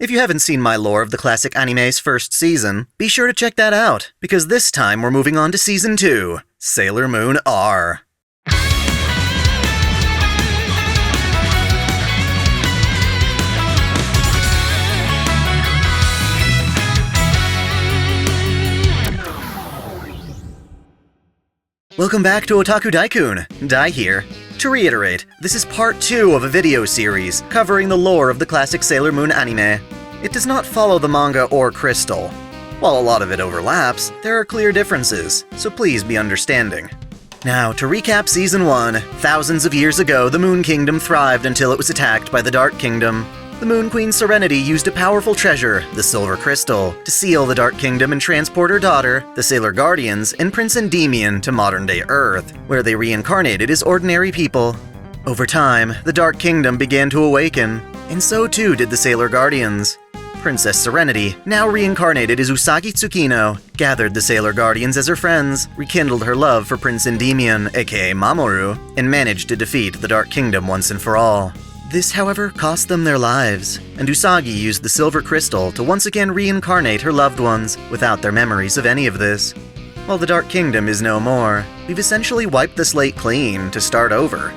If you haven't seen my lore of the classic anime's first season, be sure to check that out, because this time we're moving on to Season 2, Sailor Moon R. Welcome back to OtakuDaiKun, Dai here. To reiterate, this is part 2 of a video series covering the lore of the classic Sailor Moon anime. It does not follow the manga or Crystal. While a lot of it overlaps, there are clear differences, so please be understanding. Now, to recap Season 1, thousands of years ago the Moon Kingdom thrived until it was attacked by the Dark Kingdom. The Moon Queen Serenity used a powerful treasure, the Silver Crystal, to seal the Dark Kingdom and transport her daughter, the Sailor Guardians, and Prince Endymion to modern-day Earth, where they reincarnated as ordinary people. Over time, the Dark Kingdom began to awaken, and so too did the Sailor Guardians. Princess Serenity, now reincarnated as Usagi Tsukino, gathered the Sailor Guardians as her friends, rekindled her love for Prince Endymion, aka Mamoru, and managed to defeat the Dark Kingdom once and for all. This, however, cost them their lives, and Usagi used the Silver Crystal to once again reincarnate her loved ones without their memories of any of this. While the Dark Kingdom is no more, we've essentially wiped the slate clean to start over.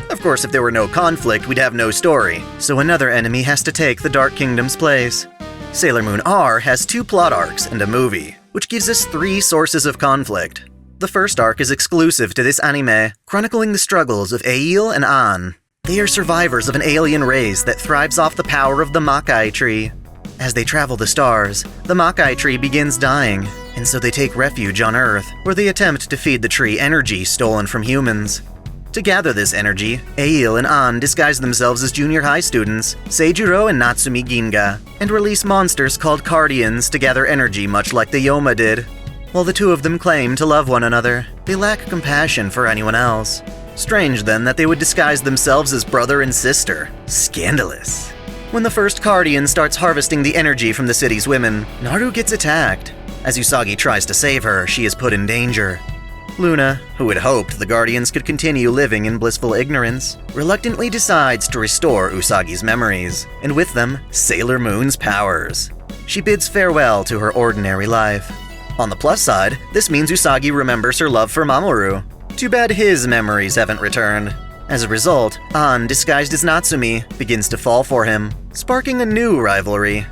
Of course, if there were no conflict, we'd have no story, so another enemy has to take the Dark Kingdom's place. Sailor Moon R has 2 plot arcs and a movie, which gives us 3 sources of conflict. The first arc is exclusive to this anime, chronicling the struggles of Ail and An. They are survivors of an alien race that thrives off the power of the Makai tree. As they travel the stars, the Makai tree begins dying, and so they take refuge on Earth, where they attempt to feed the tree energy stolen from humans. To gather this energy, Ail and An disguise themselves as junior high students, Seijuro and Natsumi Ginga, and release monsters called Cardians to gather energy much like the Yoma did. While the two of them claim to love one another, they lack compassion for anyone else. Strange then that they would disguise themselves as brother and sister. Scandalous. When the first Cardian starts harvesting the energy from the city's women, Naru gets attacked. As Usagi tries to save her, she is put in danger. Luna, who had hoped the Guardians could continue living in blissful ignorance, reluctantly decides to restore Usagi's memories, and with them, Sailor Moon's powers. She bids farewell to her ordinary life. On the plus side, this means Usagi remembers her love for Mamoru. Too bad his memories haven't returned. As a result, An, disguised as Natsumi, begins to fall for him, sparking a new rivalry.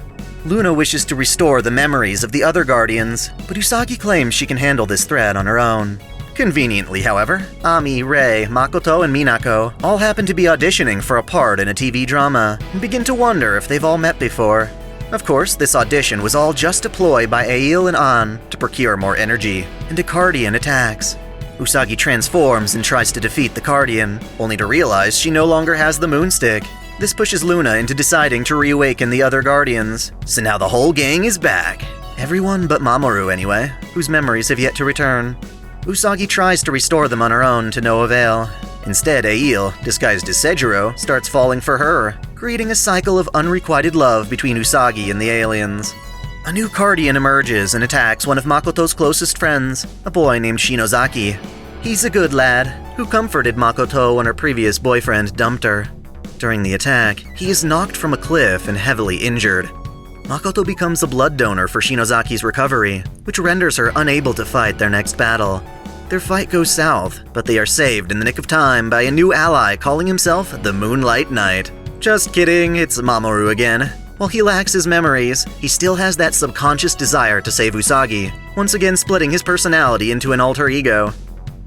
Luna wishes to restore the memories of the other Guardians, but Usagi claims she can handle this threat on her own. Conveniently, however, Ami, Rei, Makoto, and Minako all happen to be auditioning for a part in a TV drama, and begin to wonder if they've all met before. Of course, this audition was all just a ploy by Ail and An to procure more energy, and a Cardian attacks. Usagi transforms and tries to defeat the Cardian, only to realize she no longer has the Moonstick. This pushes Luna into deciding to reawaken the other Guardians, so now the whole gang is back. Everyone but Mamoru anyway, whose memories have yet to return. Usagi tries to restore them on her own to no avail. Instead, Ail, disguised as Seijuro, starts falling for her, creating a cycle of unrequited love between Usagi and the aliens. A new Cardian emerges and attacks one of Makoto's closest friends, a boy named Shinozaki. He's a good lad, who comforted Makoto when her previous boyfriend dumped her. During the attack, he is knocked from a cliff and heavily injured. Makoto becomes a blood donor for Shinozaki's recovery, which renders her unable to fight their next battle. Their fight goes south, but they are saved in the nick of time by a new ally calling himself the Moonlight Knight. Just kidding, it's Mamoru again. While he lacks his memories, he still has that subconscious desire to save Usagi, once again splitting his personality into an alter ego.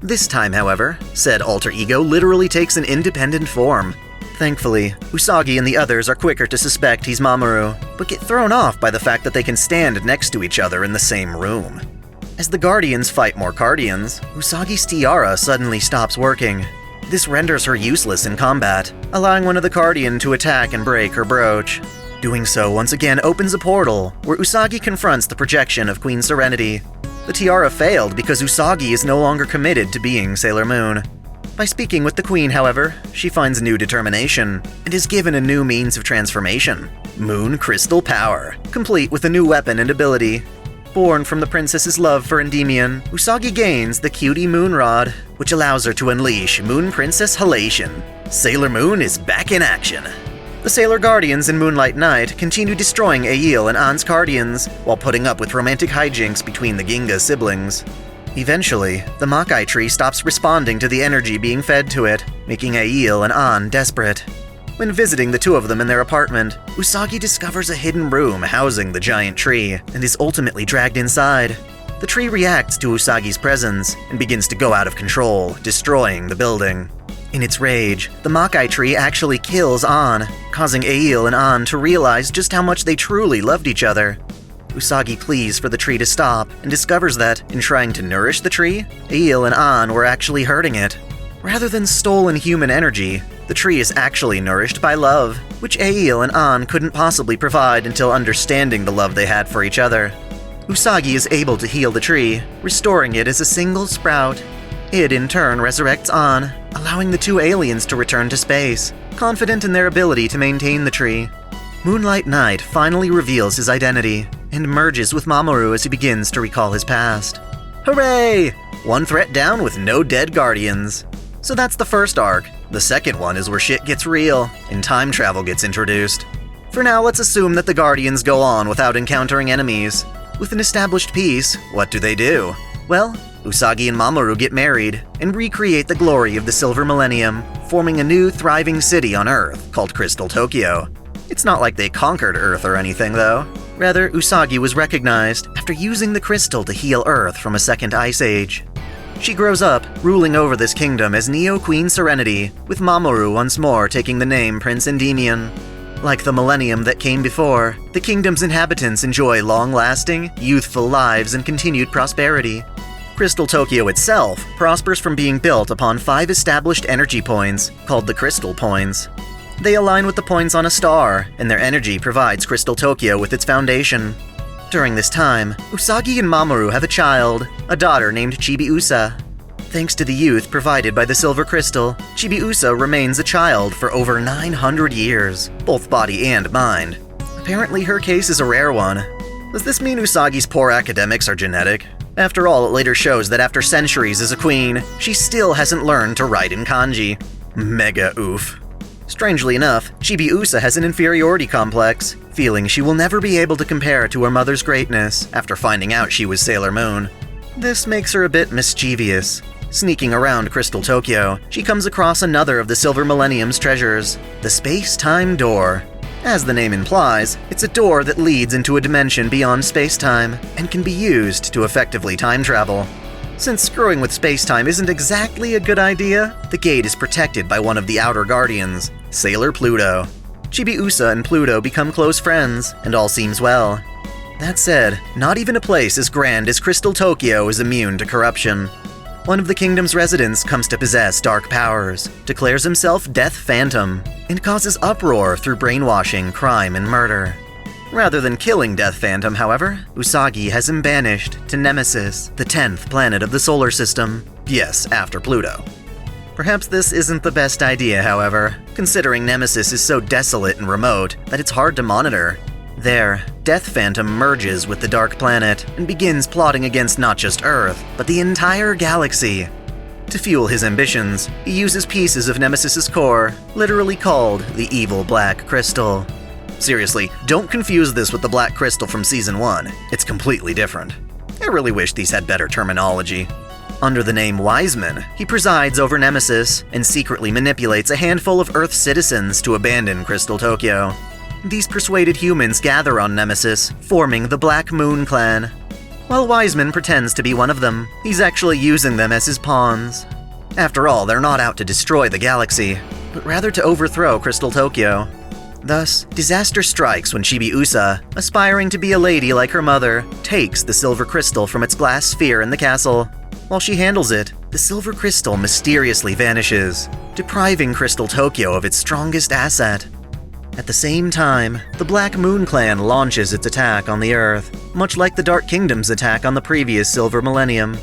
This time, however, said alter ego literally takes an independent form. Thankfully, Usagi and the others are quicker to suspect he's Mamoru, but get thrown off by the fact that they can stand next to each other in the same room. As the Guardians fight more Cardians, Usagi's tiara suddenly stops working. This renders her useless in combat, allowing one of the Cardian to attack and break her brooch. Doing so once again opens a portal, where Usagi confronts the projection of Queen Serenity. The tiara failed because Usagi is no longer committed to being Sailor Moon. By speaking with the Queen, however, she finds new determination, and is given a new means of transformation, Moon Crystal Power, complete with a new weapon and ability. Born from the princess's love for Endymion, Usagi gains the Cutie Moon Rod, which allows her to unleash Moon Princess Halation. Sailor Moon is back in action. The Sailor Guardians in Moonlight Night continue destroying Ail and An's guardians, while putting up with romantic hijinks between the Ginga siblings. Eventually, the Makai tree stops responding to the energy being fed to it, making Ail and An desperate. When visiting the two of them in their apartment, Usagi discovers a hidden room housing the giant tree, and is ultimately dragged inside. The tree reacts to Usagi's presence, and begins to go out of control, destroying the building. In its rage, the Makai tree actually kills An, causing Ail and An to realize just how much they truly loved each other. Usagi pleads for the tree to stop, and discovers that, in trying to nourish the tree, Ail and An were actually hurting it. Rather than stolen human energy, the tree is actually nourished by love, which Ail and An couldn't possibly provide until understanding the love they had for each other. Usagi is able to heal the tree, restoring it as a single sprout. It in turn resurrects An, allowing the two aliens to return to space, confident in their ability to maintain the tree. Moonlight Night finally reveals his identity, and merges with Mamoru as he begins to recall his past. Hooray! One threat down with no dead guardians. So that's the first arc. The second one is where shit gets real, and time travel gets introduced. For now, let's assume that the Guardians go on without encountering enemies. With an established peace, what do? Well, Usagi and Mamoru get married, and recreate the glory of the Silver Millennium, forming a new thriving city on Earth called Crystal Tokyo. It's not like they conquered Earth or anything, though. Rather, Usagi was recognized after using the crystal to heal Earth from a second ice age. She grows up, ruling over this kingdom as Neo Queen Serenity, with Mamoru once more taking the name Prince Endymion. Like the millennium that came before, the kingdom's inhabitants enjoy long-lasting, youthful lives and continued prosperity. Crystal Tokyo itself prospers from being built upon 5 established energy points, called the Crystal Points. They align with the points on a star, and their energy provides Crystal Tokyo with its foundation. During this time, Usagi and Mamoru have a child, a daughter named Chibiusa. Thanks to the youth provided by the Silver Crystal, Chibiusa remains a child for over 900 years, both body and mind. Apparently her case is a rare one. Does this mean Usagi's poor academics are genetic? After all, it later shows that after centuries as a queen, she still hasn't learned to write in kanji. Mega oof. Strangely enough, Chibiusa has an inferiority complex, feeling she will never be able to compare to her mother's greatness after finding out she was Sailor Moon. This makes her a bit mischievous. Sneaking around Crystal Tokyo, she comes across another of the Silver Millennium's treasures, the Space-Time Door. As the name implies, it's a door that leads into a dimension beyond space-time, and can be used to effectively time travel. Since screwing with space-time isn't exactly a good idea, the gate is protected by one of the Outer Guardians, Sailor Pluto. Chibiusa and Pluto become close friends, and all seems well. That said, not even a place as grand as Crystal Tokyo is immune to corruption. One of the kingdom's residents comes to possess dark powers, declares himself Death Phantom, and causes uproar through brainwashing, crime, and murder. Rather than killing Death Phantom, however, Usagi has him banished to Nemesis, the 10th planet of the solar system. Yes, after Pluto. Perhaps this isn't the best idea, however, considering Nemesis is so desolate and remote that it's hard to monitor. There, Death Phantom merges with the Dark Planet and begins plotting against not just Earth, but the entire galaxy. To fuel his ambitions, he uses pieces of Nemesis's core, literally called the Evil Black Crystal. Seriously, don't confuse this with the Black Crystal from Season 1. It's completely different. I really wish these had better terminology. Under the name Wiseman, he presides over Nemesis and secretly manipulates a handful of Earth citizens to abandon Crystal Tokyo. These persuaded humans gather on Nemesis, forming the Black Moon Clan. While Wiseman pretends to be one of them, he's actually using them as his pawns. After all, they're not out to destroy the galaxy, but rather to overthrow Crystal Tokyo. Thus, disaster strikes when Chibiusa, aspiring to be a lady like her mother, takes the silver crystal from its glass sphere in the castle. While she handles it, the silver crystal mysteriously vanishes, depriving Crystal Tokyo of its strongest asset. At the same time, the Black Moon Clan launches its attack on the Earth, much like the Dark Kingdom's attack on the previous Silver Millennium.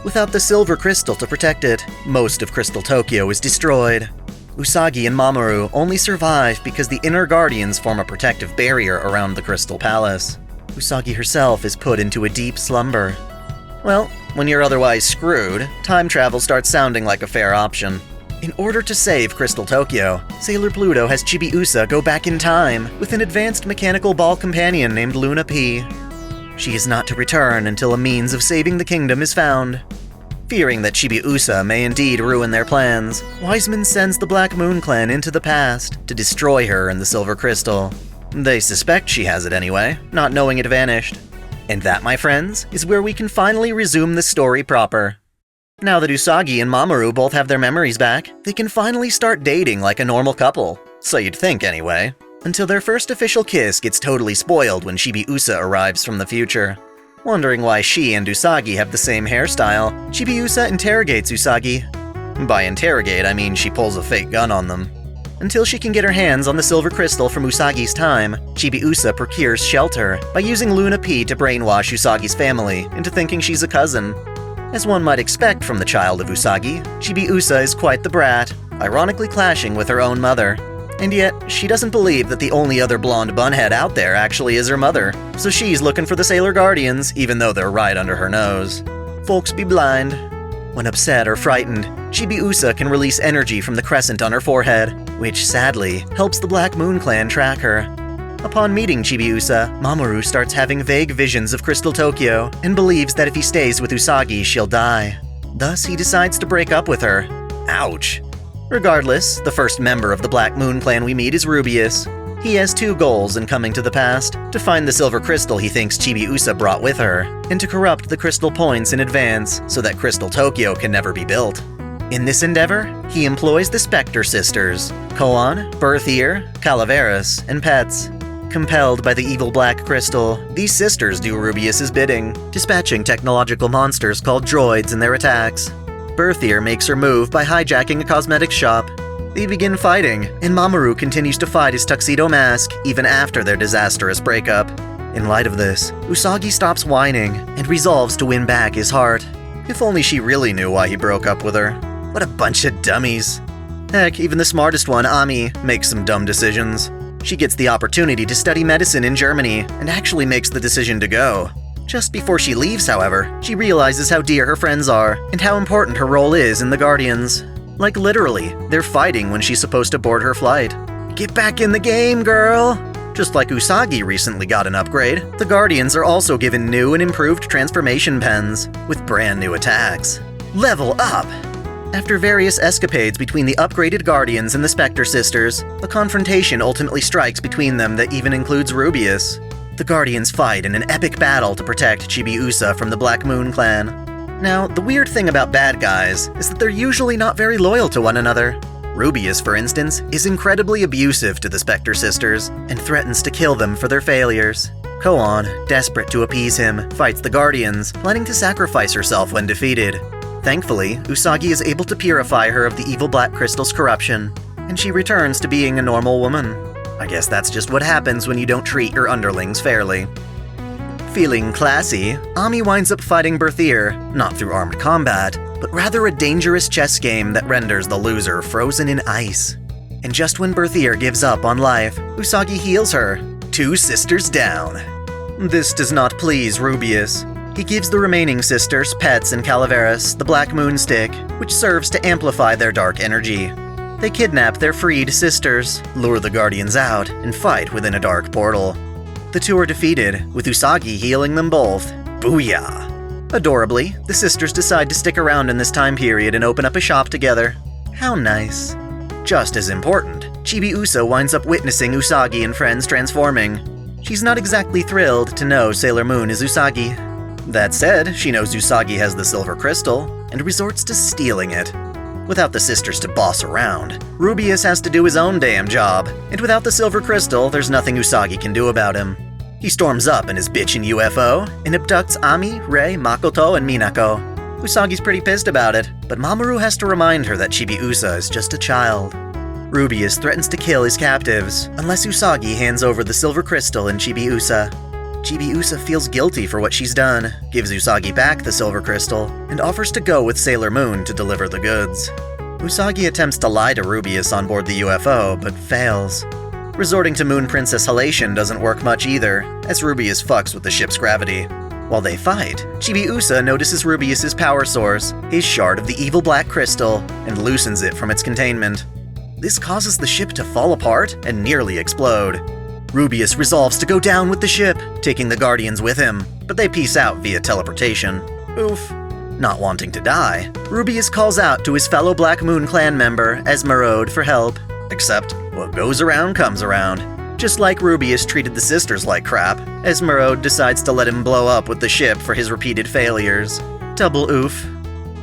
Without the silver crystal to protect it, most of Crystal Tokyo is destroyed. Usagi and Mamoru only survive because the Inner Guardians form a protective barrier around the Crystal Palace. Usagi herself is put into a deep slumber. Well, when you're otherwise screwed, time travel starts sounding like a fair option. In order to save Crystal Tokyo, Sailor Pluto has Chibiusa go back in time with an advanced mechanical ball companion named Luna P. She is not to return until a means of saving the kingdom is found. Fearing that Chibiusa may indeed ruin their plans, Wiseman sends the Black Moon Clan into the past to destroy her and the Silver Crystal. They suspect she has it anyway, not knowing it vanished. And that, my friends, is where we can finally resume the story proper. Now that Usagi and Mamoru both have their memories back, they can finally start dating like a normal couple. So you'd think anyway. Until their first official kiss gets totally spoiled when Chibiusa arrives from the future. Wondering why she and Usagi have the same hairstyle, Chibiusa interrogates Usagi. By interrogate, I mean she pulls a fake gun on them. Until she can get her hands on the silver crystal from Usagi's time, Chibiusa procures shelter by using Luna P to brainwash Usagi's family into thinking she's a cousin. As one might expect from the child of Usagi, Chibiusa is quite the brat, ironically clashing with her own mother. And yet, she doesn't believe that the only other blonde bunhead out there actually is her mother, so she's looking for the Sailor Guardians, even though they're right under her nose. Folks be blind. When upset or frightened, Chibiusa can release energy from the crescent on her forehead, which sadly helps the Black Moon Clan track her. Upon meeting Chibiusa, Mamoru starts having vague visions of Crystal Tokyo and believes that if he stays with Usagi, she'll die. Thus, he decides to break up with her. Ouch. Regardless, the first member of the Black Moon Clan we meet is Rubius. He has two goals in coming to the past: to find the silver crystal he thinks Chibiusa brought with her, and to corrupt the crystal points in advance so that Crystal Tokyo can never be built. In this endeavor, he employs the Spectre Sisters, Koan, Berthier, Calaveras, and Pets. Compelled by the evil black crystal, these sisters do Rubius's bidding, dispatching technological monsters called droids in their attacks. Berthier makes her move by hijacking a cosmetics shop. They begin fighting, and Mamoru continues to fight his tuxedo mask even after their disastrous breakup. In light of this, Usagi stops whining and resolves to win back his heart. If only she really knew why he broke up with her. What a bunch of dummies. Heck, even the smartest one, Ami, makes some dumb decisions. She gets the opportunity to study medicine in Germany and actually makes the decision to go. Just before she leaves, however, she realizes how dear her friends are and how important her role is in the Guardians. Like literally, they're fighting when she's supposed to board her flight. Get back in the game, girl! Just like Usagi recently got an upgrade, the Guardians are also given new and improved transformation pens with brand new attacks. Level up! After various escapades between the upgraded Guardians and the Spectre Sisters, a confrontation ultimately strikes between them that even includes Rubius. The Guardians fight in an epic battle to protect Chibiusa from the Black Moon Clan. Now, the weird thing about bad guys is that they're usually not very loyal to one another. Rubius, for instance, is incredibly abusive to the Spectre Sisters and threatens to kill them for their failures. Koan, desperate to appease him, fights the Guardians, planning to sacrifice herself when defeated. Thankfully, Usagi is able to purify her of the evil black crystal's corruption, and she returns to being a normal woman. I guess that's just what happens when you don't treat your underlings fairly. Feeling classy, Ami winds up fighting Berthier, not through armed combat, but rather a dangerous chess game that renders the loser frozen in ice. And just when Berthier gives up on life, Usagi heals her. 2 sisters down. This does not please Rubius. He gives the remaining sisters, Pets and Calaveras, the Black Moon Stick, which serves to amplify their dark energy. They kidnap their freed sisters, lure the Guardians out, and fight within a dark portal. The 2 are defeated, with Usagi healing them both. Booyah! Adorably, the sisters decide to stick around in this time period and open up a shop together. How nice. Just as important, Chibiusa winds up witnessing Usagi and friends transforming. She's not exactly thrilled to know Sailor Moon is Usagi. That said, she knows Usagi has the silver crystal, and resorts to stealing it. Without the sisters to boss around, Rubius has to do his own damn job, and without the silver crystal, there's nothing Usagi can do about him. He storms up in his bitchin' UFO, and abducts Ami, Rei, Makoto, and Minako. Usagi's pretty pissed about it, but Mamoru has to remind her that Chibiusa is just a child. Rubius threatens to kill his captives, unless Usagi hands over the silver crystal and Chibiusa. Chibiusa feels guilty for what she's done, gives Usagi back the silver crystal, and offers to go with Sailor Moon to deliver the goods. Usagi attempts to lie to Rubius on board the UFO, but fails. Resorting to Moon Princess halation doesn't work much either, as Rubius fucks with the ship's gravity. While they fight, Chibiusa notices Rubius's power source, his shard of the evil black crystal, and loosens it from its containment. This causes the ship to fall apart and nearly explode. Rubius resolves to go down with the ship, taking the Guardians with him, but they peace out via teleportation. Oof. Not wanting to die, Rubius calls out to his fellow Black Moon Clan member, Esmeralda, for help. Except, what goes around comes around. Just like Rubius treated the sisters like crap, Esmeralda decides to let him blow up with the ship for his repeated failures. Double oof.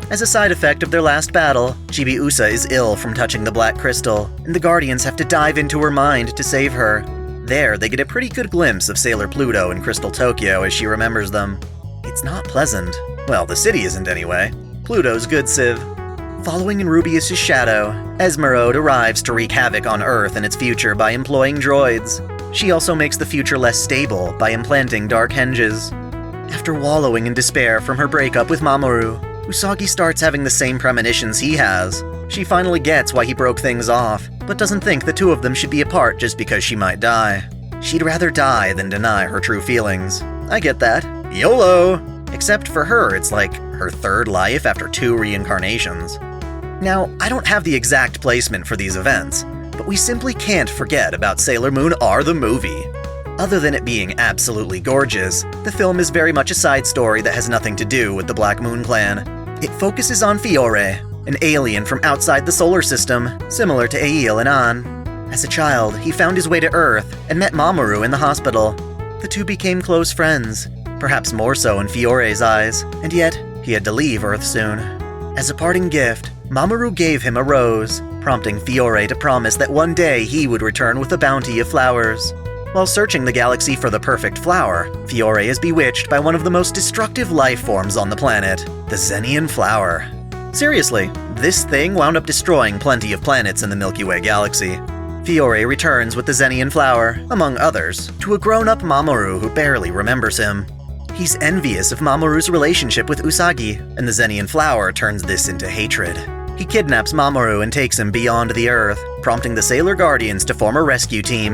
As a side effect of their last battle, Chibiusa is ill from touching the black crystal, and the Guardians have to dive into her mind to save her. There, they get a pretty good glimpse of Sailor Pluto in Crystal Tokyo as she remembers them. It's not pleasant. Well, the city isn't anyway. Pluto's good, Civ. Following in Rubius's shadow, Esmeralda arrives to wreak havoc on Earth and its future by employing droids. She also makes the future less stable by implanting dark henges. After wallowing in despair from her breakup with Mamoru, Usagi starts having the same premonitions he has. She finally gets why he broke things off, but doesn't think the two of them should be apart just because she might die. She'd rather die than deny her true feelings. I get that. YOLO! Except for her, it's like her third life after 2 reincarnations. Now, I don't have the exact placement for these events, but we simply can't forget about Sailor Moon R the movie. Other than it being absolutely gorgeous, the film is very much a side story that has nothing to do with the Black Moon Clan. It focuses on Fiore, an alien from outside the solar system, similar to Ail and An. As a child, he found his way to Earth and met Mamoru in the hospital. The two became close friends, perhaps more so in Fiore's eyes, and yet he had to leave Earth soon. As a parting gift, Mamoru gave him a rose, prompting Fiore to promise that one day he would return with a bounty of flowers. While searching the galaxy for the perfect flower, Fiore is bewitched by one of the most destructive life forms on the planet, the Zenian flower. Seriously, this thing wound up destroying plenty of planets in the Milky Way galaxy. Fiore returns with the Zenian flower, among others, to a grown-up Mamoru who barely remembers him. He's envious of Mamoru's relationship with Usagi, and the Zenian flower turns this into hatred. He kidnaps Mamoru and takes him beyond the Earth, prompting the Sailor Guardians to form a rescue team.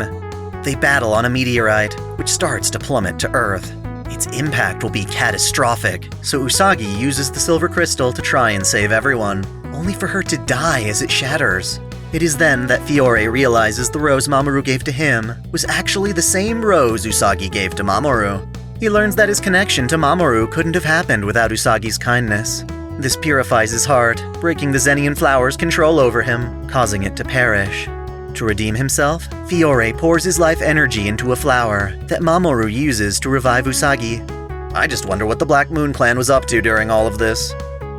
They battle on a meteorite, which starts to plummet to Earth. Its impact will be catastrophic, so Usagi uses the silver crystal to try and save everyone, only for her to die as it shatters. It is then that Fiore realizes the rose Mamoru gave to him was actually the same rose Usagi gave to Mamoru. He learns that his connection to Mamoru couldn't have happened without Usagi's kindness. This purifies his heart, breaking the Zenian flower's control over him, causing it to perish. To redeem himself, Fiore pours his life energy into a flower that Mamoru uses to revive Usagi. I just wonder what the Black Moon Clan was up to during all of this.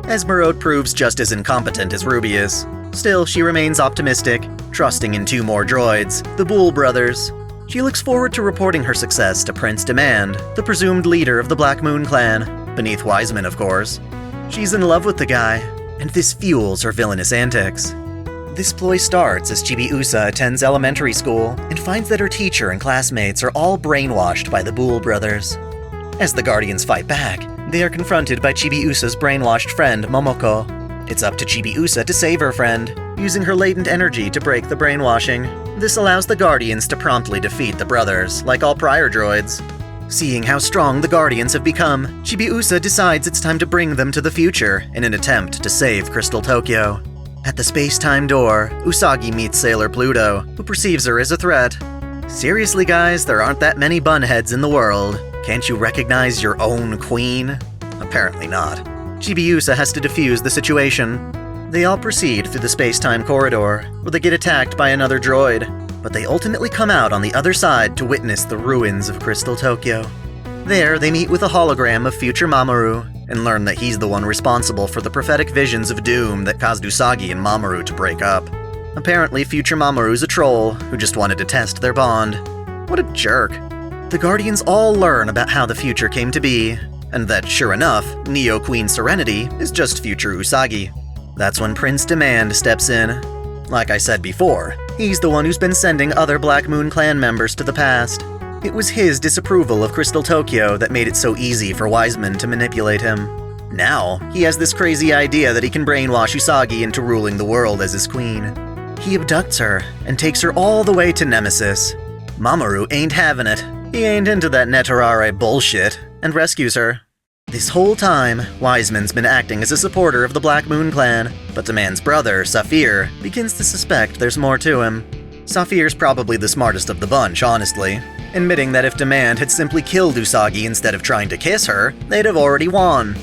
Esmeralda proves just as incompetent as Rubius. Still, she remains optimistic, trusting in 2 more droids, the Bull brothers. She looks forward to reporting her success to Prince Demand, the presumed leader of the Black Moon Clan, beneath Wiseman, of course. She's in love with the guy, and this fuels her villainous antics. This ploy starts as Chibiusa attends elementary school and finds that her teacher and classmates are all brainwashed by the Bull brothers. As the Guardians fight back, they are confronted by Chibiusa's brainwashed friend, Momoko. It's up to Chibiusa to save her friend, using her latent energy to break the brainwashing. This allows the Guardians to promptly defeat the brothers, like all prior droids. Seeing how strong the Guardians have become, Chibiusa decides it's time to bring them to the future in an attempt to save Crystal Tokyo. At the space-time door, Usagi meets Sailor Pluto, who perceives her as a threat. Seriously guys, there aren't that many bunheads in the world. Can't you recognize your own queen? Apparently not. Chibiusa has to defuse the situation. They all proceed through the space-time corridor, where they get attacked by another droid, but they ultimately come out on the other side to witness the ruins of Crystal Tokyo. There, they meet with a hologram of future Mamoru, and learn that he's the one responsible for the prophetic visions of doom that caused Usagi and Mamoru to break up. Apparently, future Mamoru's a troll who just wanted to test their bond. What a jerk. The Guardians all learn about how the future came to be, and that, sure enough, Neo Queen Serenity is just future Usagi. That's when Prince Demand steps in. Like I said before, he's the one who's been sending other Black Moon Clan members to the past. It was his disapproval of Crystal Tokyo that made it so easy for Wiseman to manipulate him. Now, he has this crazy idea that he can brainwash Usagi into ruling the world as his queen. He abducts her and takes her all the way to Nemesis. Mamoru ain't having it. He ain't into that Netarare bullshit. and rescues her. This whole time, Wiseman's been acting as a supporter of the Black Moon clan, but Demand's brother, Saphir, begins to suspect there's more to him. Saphir's probably the smartest of the bunch, honestly, admitting that if Demand had simply killed Usagi instead of trying to kiss her, they'd have already won.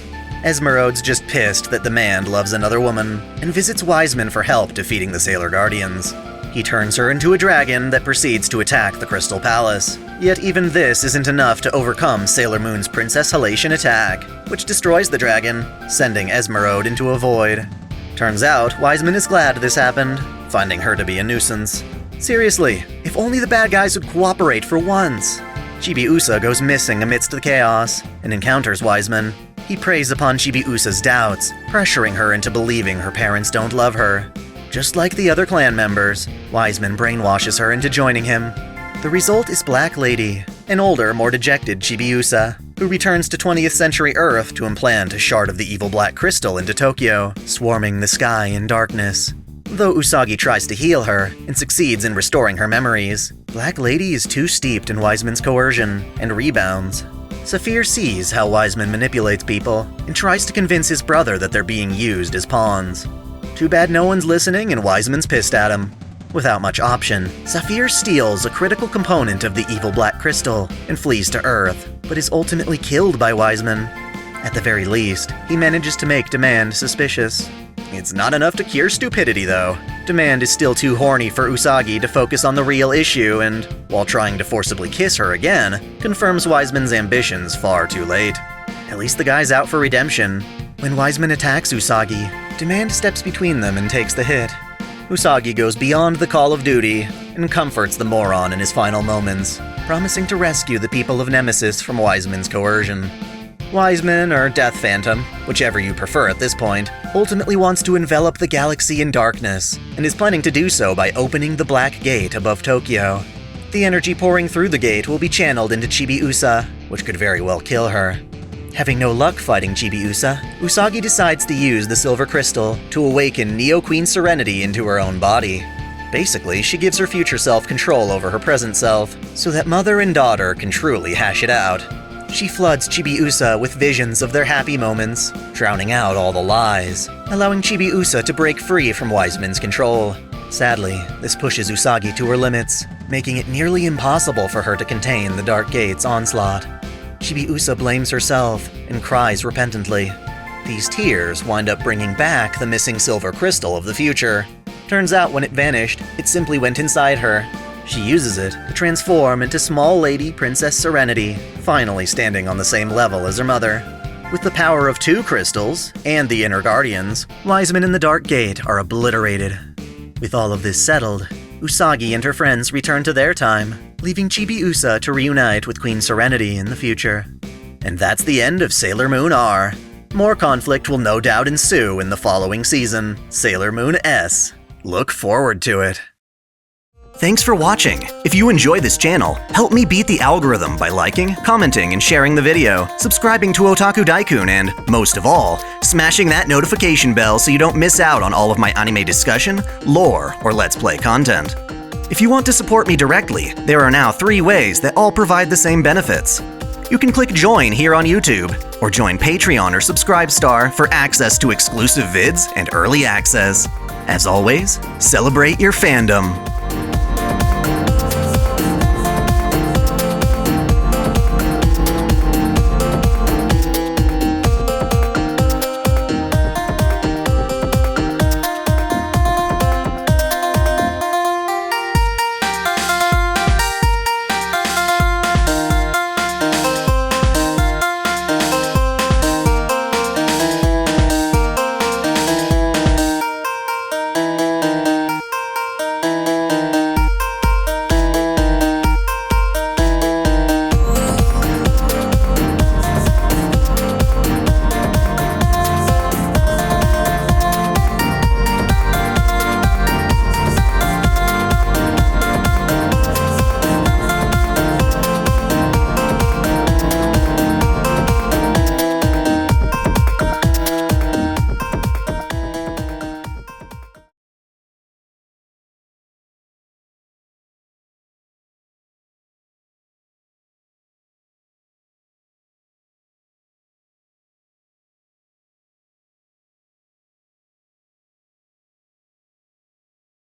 Esmerode's just pissed that Demand loves another woman, and visits Wiseman for help defeating the Sailor Guardians. He turns her into a dragon that proceeds to attack the Crystal Palace. Yet even this isn't enough to overcome Sailor Moon's Princess Halation attack, which destroys the dragon, sending Esmeralda into a void. Turns out, Wiseman is glad this happened, finding her to be a nuisance. Seriously, if only the bad guys would cooperate for once. Chibiusa goes missing amidst the chaos, and encounters Wiseman. He preys upon Chibiusa's doubts, pressuring her into believing her parents don't love her. Just like the other clan members, Wiseman brainwashes her into joining him. The result is Black Lady, an older, more dejected Chibiusa, who returns to 20th century Earth to implant a shard of the evil black crystal into Tokyo, swarming the sky in darkness. Though Usagi tries to heal her and succeeds in restoring her memories, Black Lady is too steeped in Wiseman's coercion and rebounds. Saphir sees how Wiseman manipulates people and tries to convince his brother that they're being used as pawns. Too bad no one's listening and Wiseman's pissed at him. Without much option, Saphir steals a critical component of the evil black crystal and flees to Earth, but is ultimately killed by Wiseman. At the very least, he manages to make Demand suspicious. It's not enough to cure stupidity, though. Demand is still too horny for Usagi to focus on the real issue and, while trying to forcibly kiss her again, confirms Wiseman's ambitions far too late. At least the guy's out for redemption. When Wiseman attacks Usagi, Demand steps between them and takes the hit. Usagi goes beyond the call of duty and comforts the moron in his final moments, promising to rescue the people of Nemesis from Wiseman's coercion. Wiseman, or Death Phantom, whichever you prefer at this point, ultimately wants to envelop the galaxy in darkness, and is planning to do so by opening the Black Gate above Tokyo. The energy pouring through the gate will be channeled into Chibiusa, which could very well kill her. Having no luck fighting Chibiusa, Usagi decides to use the Silver Crystal to awaken Neo Queen Serenity into her own body. Basically, she gives her future self control over her present self, so that mother and daughter can truly hash it out. She floods Chibiusa with visions of their happy moments, drowning out all the lies, allowing Chibiusa to break free from Wiseman's control. Sadly, this pushes Usagi to her limits, making it nearly impossible for her to contain the Dark Gate's onslaught. Chibiusa blames herself and cries repentantly. These tears wind up bringing back the missing silver crystal of the future. Turns out when it vanished, it simply went inside her. She uses it to transform into small lady Princess Serenity, finally standing on the same level as her mother. With the power of 2 crystals and the inner guardians, Wiseman and the Dark Gate are obliterated. With all of this settled, Usagi and her friends return to their time, leaving Chibiusa to reunite with Queen Serenity in the future. And that's the end of Sailor Moon R. More conflict will no doubt ensue in the following season, Sailor Moon S. Look forward to it. Thanks for watching. If you enjoy this channel, help me beat the algorithm by liking, commenting, and sharing the video, subscribing to OtakuDaiKun, and, most of all, smashing that notification bell so you don't miss out on all of my anime discussion, lore, or Let's Play content. If you want to support me directly, there are now 3 ways that all provide the same benefits. You can click Join here on YouTube, or join Patreon or Subscribestar for access to exclusive vids and early access. As always, celebrate your fandom.